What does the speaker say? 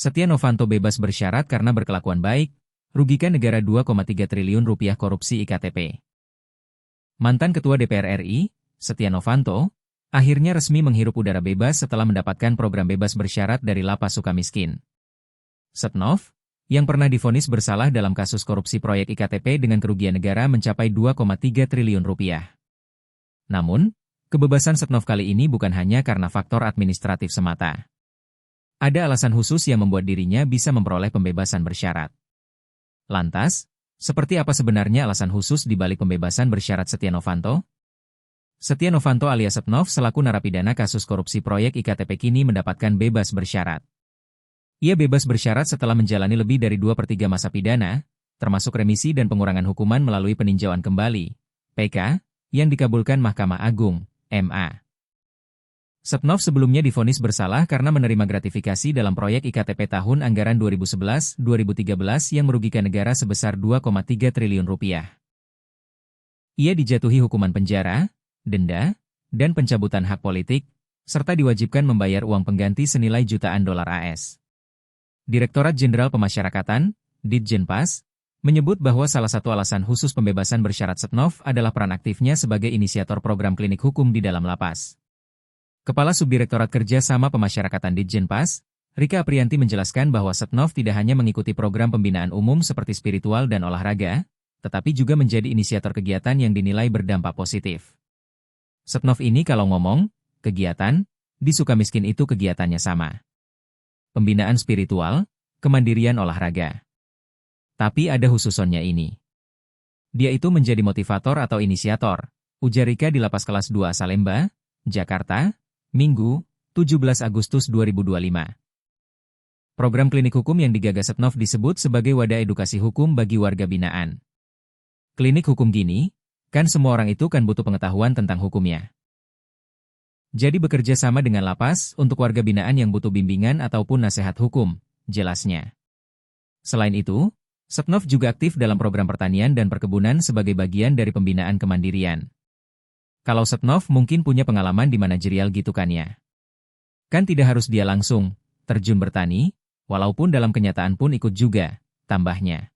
Setia Novanto bebas bersyarat karena berkelakuan baik, rugikan negara 2,3 triliun rupiah korupsi iktp. Mantan Ketua DPR RI, Setia Novanto, akhirnya resmi menghirup udara bebas setelah mendapatkan program bebas bersyarat dari Lapas Sukamiskin. Setnov, yang pernah divonis bersalah dalam kasus korupsi proyek iktp dengan kerugian negara mencapai 2,3 triliun rupiah. Namun, kebebasan Setnov kali ini bukan hanya karena faktor administratif semata. Ada alasan khusus yang membuat dirinya bisa memperoleh pembebasan bersyarat. Lantas, seperti apa sebenarnya alasan khusus di balik pembebasan bersyarat Setia Novanto? Setia Novanto alias Setnov selaku narapidana kasus korupsi proyek iktp kini mendapatkan bebas bersyarat. Ia bebas bersyarat setelah menjalani lebih dari 2/3 masa pidana, termasuk remisi dan pengurangan hukuman melalui peninjauan kembali, PK, yang dikabulkan Mahkamah Agung, MA. Setnov sebelumnya divonis bersalah karena menerima gratifikasi dalam proyek iktp tahun anggaran 2011-2013 yang merugikan negara sebesar 2,3 triliun rupiah. Ia dijatuhi hukuman penjara, denda, dan pencabutan hak politik, serta diwajibkan membayar uang pengganti senilai jutaan dolar AS. Direktorat Jenderal Pemasyarakatan, Ditjenpas, menyebut bahwa salah satu alasan khusus pembebasan bersyarat Setnov adalah peran aktifnya sebagai inisiator program klinik hukum di dalam lapas. Kepala Subdirektorat Kerja Sama Pemasyarakatan Ditjenpas, Rika Aprianti menjelaskan bahwa Setnov tidak hanya mengikuti program pembinaan umum seperti spiritual dan olahraga, tetapi juga menjadi inisiator kegiatan yang dinilai berdampak positif. Setnov ini kalau ngomong, kegiatan, di Sukamiskin itu kegiatannya sama. Pembinaan spiritual, kemandirian olahraga. Tapi ada khususonnya ini. Dia itu menjadi motivator atau inisiator, ujar Rika di Lapas Kelas 2 Salemba, Jakarta, Minggu, 17 Agustus 2025. Program klinik hukum yang digagas Setnov disebut sebagai wadah edukasi hukum bagi warga binaan. Klinik hukum gini, kan semua orang itu kan butuh pengetahuan tentang hukumnya. Jadi bekerja sama dengan lapas untuk warga binaan yang butuh bimbingan ataupun nasihat hukum, jelasnya. Selain itu, Setnov juga aktif dalam program pertanian dan perkebunan sebagai bagian dari pembinaan kemandirian. Kalau Setnov mungkin punya pengalaman di manajerial gitu kan ya. Kan tidak harus dia langsung terjun bertani, walaupun dalam kenyataan pun ikut juga, tambahnya.